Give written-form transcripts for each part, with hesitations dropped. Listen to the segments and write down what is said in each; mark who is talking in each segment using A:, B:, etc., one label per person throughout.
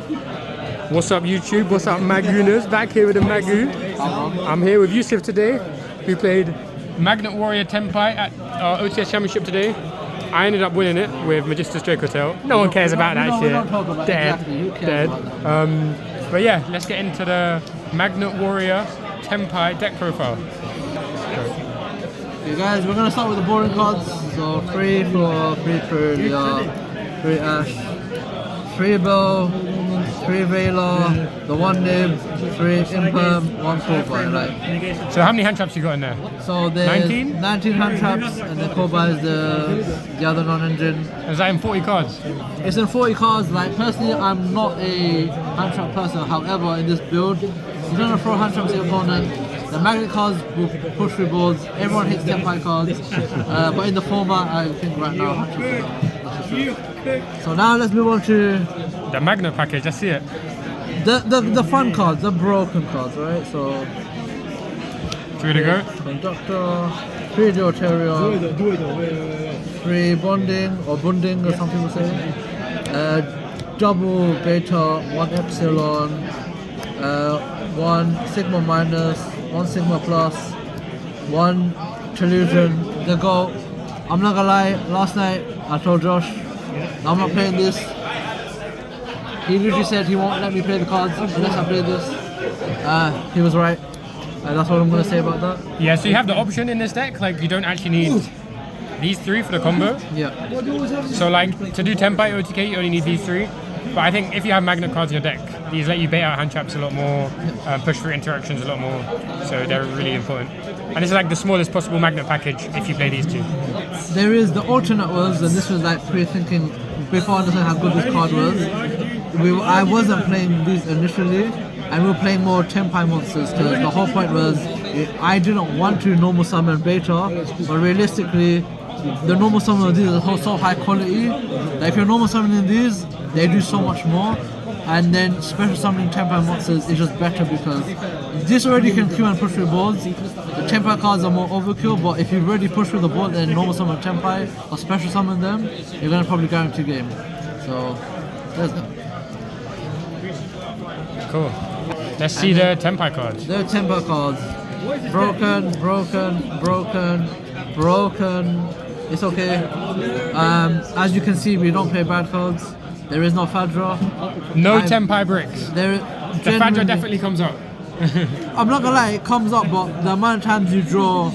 A: What's up YouTube? What's up Magooners? Back here with the Magoo. I'm here with Yusuf today. We played Magnet Warrior Tenpai at our OTS Championship today. I ended up winning it with Magister Drake Hotel. No one cares about that shit. Dead. But yeah, let's get into the Magnet Warrior Tenpai deck profile.
B: Okay guys, we're gonna start with the boring cards. So 3 for 3 Trulia, 3 Ash, 3 Bell, 3 Veiler, the 1 Nib, 3 Imperm, 1 Tenpai, right?
A: So how many hand traps you got in there?
B: So there's 19 hand traps, and then Tenpai is the other non-engine.
A: Is that in 40 cards?
B: It's in 40 cards. Like personally, I'm not a hand trap person. However, in this build, you're gonna throw hand traps at your opponent. The magnet cards will push through boards. Everyone hates Tenpai cards, but in the format, I think right now, hand traps. So now let's move on to
A: the magnet package. I see it.
B: The fun cards, the broken cards, right? So
A: 3 to go.
B: Conductor, 3 Deuterion, 3 Bonding or Bunding or some people say. Double Beta, 1 Epsilon, 1 Sigma minus, 1 Sigma plus, 1 Telusion. The goal. I'm not gonna lie, last night I told Josh I'm not playing this. He literally said he won't let me play the cards unless I play this. He was right. That's what I'm going to say about that.
A: Yeah, so you have the option in this deck, like you don't actually need these 3 for the combo.
B: Yeah.
A: So like to do Tenpai OTK you only need these 3. But I think if you have magnet cards in your deck, these let you bait out hand traps a lot more, push through interactions a lot more. So they're really important. And this is like the smallest possible magnet package if you play these 2.
B: There is the alternate was, and this was like pre-thinking before I understand how good this card was. I wasn't playing these initially, and we were playing more Tenpai monsters because the whole point was I didn't want to normal summon Beta, but realistically, the normal summon of these are so high quality that if you're normal summoning these, they do so much more. And then special summoning Tenpai monsters is just better because this already can queue and push through boards. The Tenpai cards are more overkill, but if you already push through the board and normal summon Tenpai or special summon them, you're gonna probably guarantee game. So there's that.
A: Cool. Let's see the Tenpai cards.
B: The Tenpai cards. Broken, broken, broken, broken. It's okay. As you can see, we don't play bad cards. There is no Fadra.
A: No Tenpai bricks.
B: The
A: Fadra definitely comes up.
B: I'm not gonna lie, it comes up, but the amount of times you draw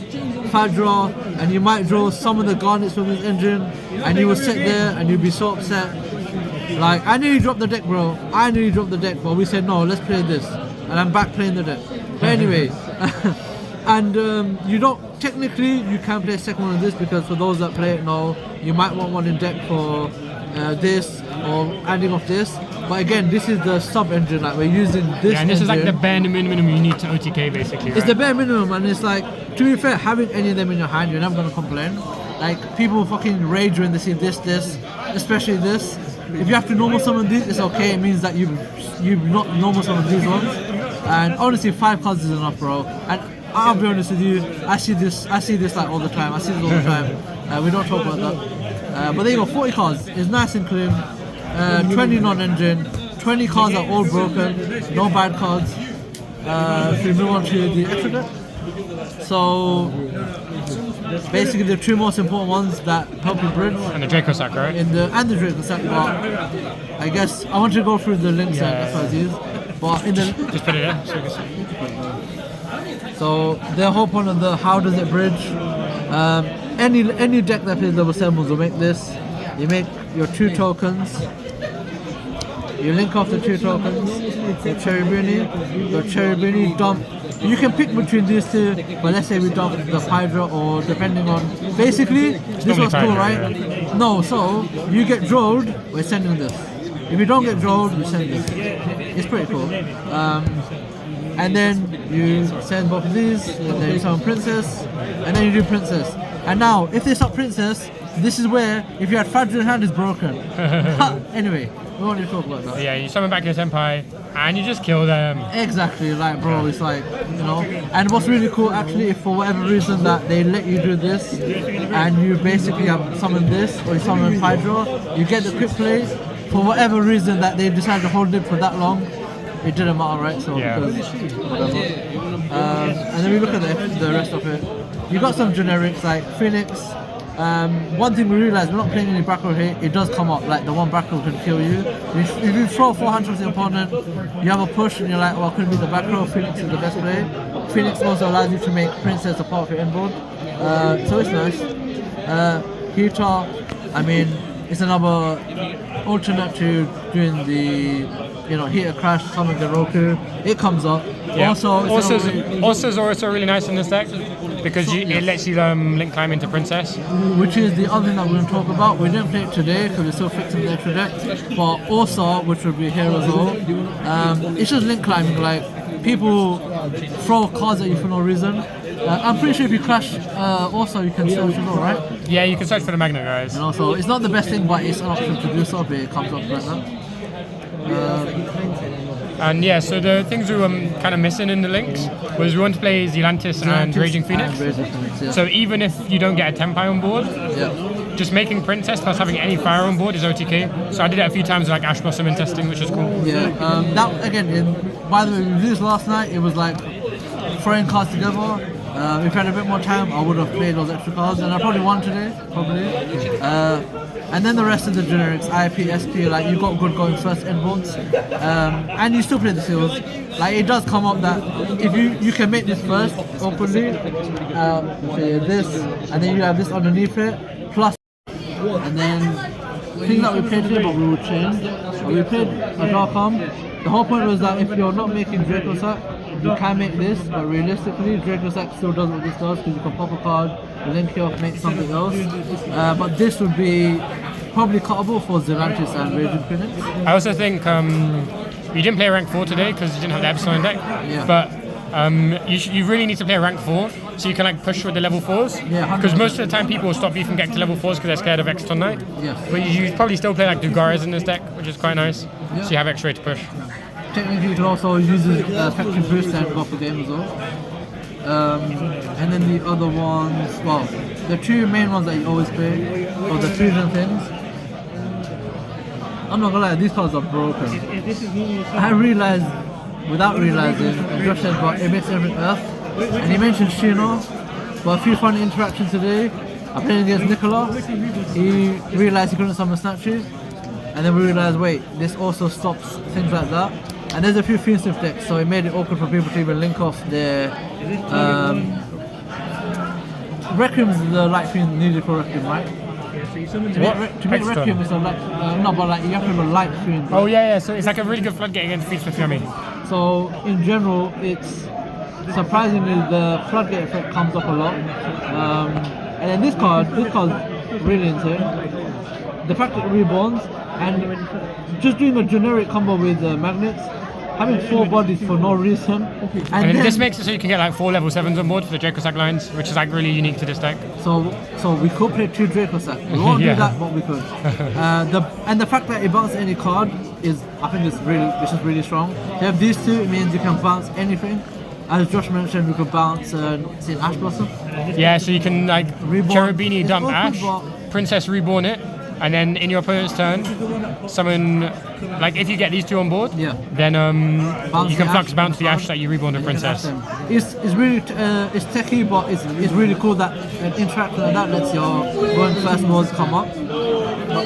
B: Fadra and you might draw some of the garnets from his engine and you will sit there and you'll be so upset. Like, I knew you dropped the deck, bro. I knew you dropped the deck, but we said no, let's play this. And I'm back playing the deck. But anyway, and you don't, technically you can play a second one of this because for those that play it know, you might want one in deck for this or adding off this. But again, this is the sub engine, like we're using this.
A: Yeah, and this
B: engine.
A: is like the bare minimum you need to OTK basically.
B: It's the bare minimum, and it's like, to be fair, having any of them in your hand, you're never gonna complain. Like people fucking rage when they see this, especially this. If you have to normal summon these, it's okay. It means that you've not normal summoned these ones. And honestly, 5 cards is enough, bro. And I'll be honest with you, I see this like all the time. I see this all the time. We don't talk about that. But there you go, 40 cards. It's nice and clean. 20 non-engine. 20 cards are all broken. No bad cards. If we move on to the extra deck. So basically the 2 most important ones that help you bridge.
A: And the Draco sack, right?
B: And the Draco sack, but I guess I want to go through the links and FIZs. But in the
A: just put it there so you can see.
B: So the whole point of the how does it bridge? Any deck that plays level 7s will make this. You make your 2 tokens. You link off the 2 tokens. Your Cherry Beanie dump. You can pick between these 2, but let's say we dump the Hydra or depending on. Basically, this was cool, right? No, so you get drilled, we're sending this. If you don't get drilled, we send this. It's pretty cool. And then you send both of these, and then you summon Princess, and then you do Princess. And now, if they stop Princess, this is where, if you had Fadra in hand, it's broken. Anyway, we won't even talk about that.
A: Yeah, you summon back your Tenpai, and you just kill them.
B: Exactly, like bro, it's like, you know. And what's really cool actually, if for whatever reason that they let you do this, and you basically have summoned this, or you summon Hydra, you get the quick play, for whatever reason that they decided to hold it for that long, it didn't matter, right? So
A: Yeah.
B: because whatever. And then we look at the rest of it. You got some generics like Phoenix. One thing we realized, we're not playing any Brackle here, it does come up, like the one Brackle can kill you. If you throw 400 to the opponent, you have a push and you're like, well, could be the Brackle, Phoenix is the best play. Phoenix also allows you to make Princess a part of your inboard, so it's nice. Heater, I mean, it's another alternate to doing the, Heater Crash, summon the Roku. It comes up.
A: Yeah.
B: Also,
A: is also really nice in this deck because it lets you link climb into Princess.
B: which is the other thing that we're going to talk about. We didn't play it today because we're still fixing the extra deck, but also, which will be here as well, it's just link climbing. Like, people throw cards at you for no reason. I'm pretty sure if you crash, also you can search as well, right?
A: Yeah, you can search for the magnet, guys.
B: And also, it's not the best thing, but it's an option to do so, but it comes up like that.
A: And yeah, so the things we were kind of missing in the links was we want to play Zelantis and Raging Phoenix.
B: Yeah.
A: So even if you don't get a Tenpai on board,
B: Yeah.
A: just making Princess plus having any fire on board is OTK. So I did it a few times with like Ash Blossom in testing, which is cool.
B: Yeah, that again. By the way, we did this last night. It was like throwing cards together. If I had a bit more time, I would have played those extra cards, and I probably won today, probably. And then the rest of the generics, IP, SP, like you got good going first inboards, and you still play the seals. Like it does come up that if you can make this first openly, say this, and then you have this underneath it, plus, and then things that we played here, but we would change. We played a Dark Arm. The whole point was that if you're not making Draco Sack, you can make this, but realistically, Draco Sack still does what this does because you can pop a card, link it off, make something else. But this would be probably cuttable for Zelantis and Raging Phoenix.
A: I also think you didn't play rank 4 today because you didn't have the Epsilon deck.
B: Yeah.
A: But you really need to play rank 4 so you can like push with the level 4s.
B: Yeah,
A: Because most of the time people will stop you from getting to level 4s because they're scared of Exton Knight.
B: Yes.
A: But you probably still play like Dugares in this deck, which is quite nice.
B: Yeah.
A: So you have extra way to push.
B: Technically, you can also use the Factory Boost and go for game as well. And then the other ones, well, the two main ones that you always play, or the fusion things. I'm not gonna lie, these cards are broken. I realized, without realizing, Josh said, but it makes everything Earth. And he mentioned Shino, but a few funny interactions today. I played against Nicola. He realized he couldn't summon statues. And then we realized, wait, this also stops things like that. And there's a few Fiendstiff decks, so it made it awkward for people to even link off their Requiem's the light fiend needed for Requiem, right? To make Requiem is a light, no, but like you have to have a light fiend.
A: Oh yeah, so it's like a really good floodgate against Feast with Yummy.
B: So in general, it's surprisingly the floodgate effect comes up a lot. And then this card's really insane. The fact that it reborns and just doing a generic combo with magnets, having 4 bodies for no reason.
A: And then this makes it so you can get like 4 level 7s on board for the Draco Sack lines, which is like really unique to this deck.
B: So we could play 2 Draco Sack. We won't
A: Yeah.
B: do that, but we could. And the fact that it bounces any card is, I think, it's really strong. You have these two, it means you can bounce anything. As Josh mentioned, we could bounce say Ash Blossom.
A: Yeah, so you can like
B: Reborn.
A: Cherubini
B: It's
A: dump
B: open,
A: Ash,
B: but-
A: Princess reborn it, and then in your opponent's turn, summon, like if you get these 2 on board,
B: Yeah.
A: then
B: Bounce
A: you can
B: the
A: flux
B: Ash,
A: bounce the
B: bounce-
A: Ash that you reborn the Princess.
B: It's really it's techy, but it's really cool that an interaction like that lets your going first modes come up.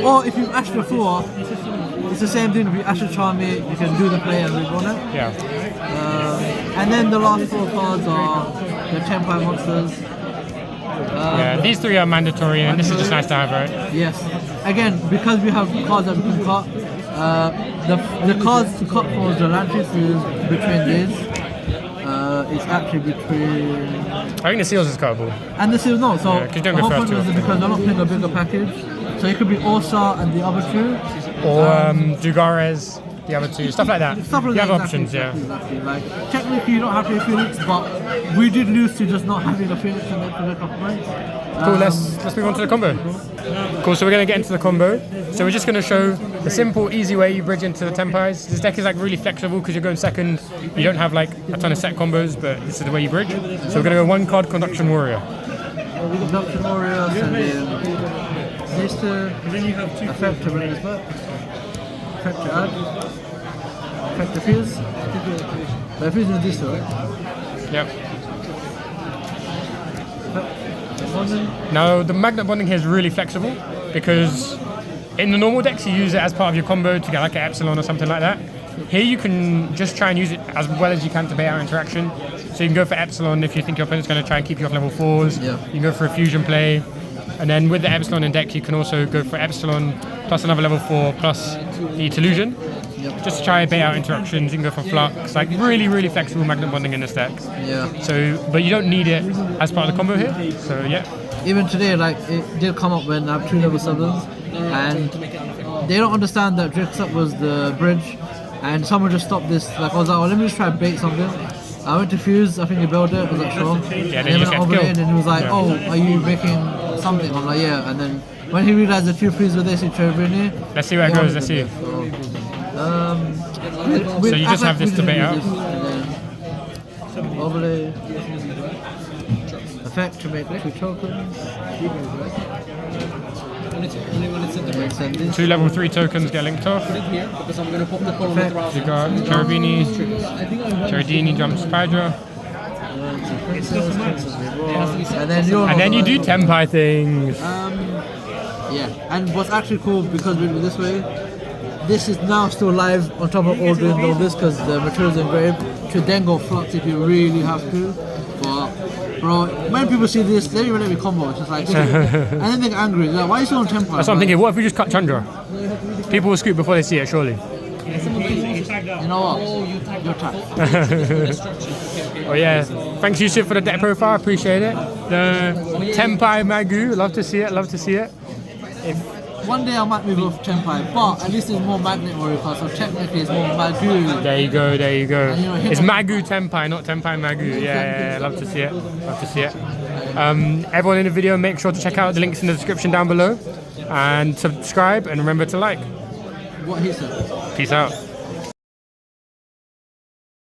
B: Or if you Ash the floor, it's the same thing. If you Ash the Charmy, you can do the play and reborn it.
A: Yeah.
B: And then the last 4 cards are the Tenpai monsters.
A: Yeah, these 3 are mandatory, and this is just nice to have, right?
B: Yes. Again, because we have cards that we can cut, the cards to cut for Zelantis is between these. It's actually between...
A: I think the seals is cuttable.
B: And the seals, no. So
A: Yeah, 'cause you don't
B: the
A: go
B: whole
A: first
B: point
A: too
B: is because they're not playing a bigger package. So it could be Orsa and the other 2.
A: Or Dugares, the other 2, stuff like that.
B: Stuff like
A: You have
B: that,
A: options,
B: exactly. Like, technically you don't have to play Phoenix, but we did lose to just not having a Phoenix and then for a couple points.
A: Cool, let's move on to the combo. Cool, so we're going to get into the combo. So we're just going to show the simple, easy way you bridge into the Tenpais. This deck is like really flexible because you're going second. You don't have like a ton of set combos, but this is the way you bridge. So we're going to go 1 card Conduction Warrior.
B: Conduction Warrior, and then these 2 effect to bring this back. effect to add. Effect to fuse. But fuse is this way, right?
A: Yep.
B: Bonding.
A: Now the magnet bonding here is really flexible because in the normal decks you use it as part of your combo to get like an epsilon or something like that. Here you can just try and use it as well as you can to bait out interaction. So you can go for epsilon if you think your opponent's going to try and keep you off level 4s.
B: Yeah.
A: You can go for a fusion play. And then with the epsilon in deck you can also go for epsilon plus another level 4 plus the Delusion.
B: Yep.
A: Just to try and bait out interactions. You can go for flux. Like really flexible magnet bonding in this deck.
B: Yeah.
A: So, but you don't need it as part of the combo here. So yeah.
B: Even today, like it did come up when I have 2 level 7s, and they don't understand that Drix Up was the bridge, and someone just stopped this. Like I was like, oh, let me just try and bait something. I went to fuse, I think he built it, I was like, sure.
A: Yeah,
B: and
A: then you
B: went
A: said
B: over
A: kill.
B: it, and then he was like,
A: Yeah.
B: oh, are you making something? I'm like, yeah. And then when he realized the 2 frees with this in Cherubini,
A: Let's see where it goes. Let's see.
B: So
A: you just have this to bait out?
B: Overlay. Effect to make 2 tokens. And then send this.
A: 2 level 3 tokens get linked off.
B: Effect.
A: You got Cherubini. Cherubini jumps Hydra.
B: And then you're
A: And then you do Tenpai things.
B: yeah, and what's actually cool because we do it this way, this is now still live on top of all doing all this because the material's engraved. Could then go flux if you really have to. But bro, when people see this, they don't even let me combo. It's just like, and then they get angry. They're like, why are you still on Tenpai?
A: That's what I'm thinking. What if we just cut Chandra? People will scoop before they see it, surely.
B: You know what? You're tagged.
A: Oh yeah, thanks Yusuf for the deck profile, appreciate it. The Tenpai Magu, love to see it, love to see it.
B: One day I might move off Tenpai, but at least it's more magnet warrior class, so technically it's more Magu.
A: There you go, there you go.
B: And, you know, hit
A: It's
B: on-
A: Magu Tenpai, not Tenpai Magu. Yeah, love to see it, love to see it. Everyone in the video, make sure to check out the links in the description down below and subscribe and remember to like.
B: What he said.
A: Peace out.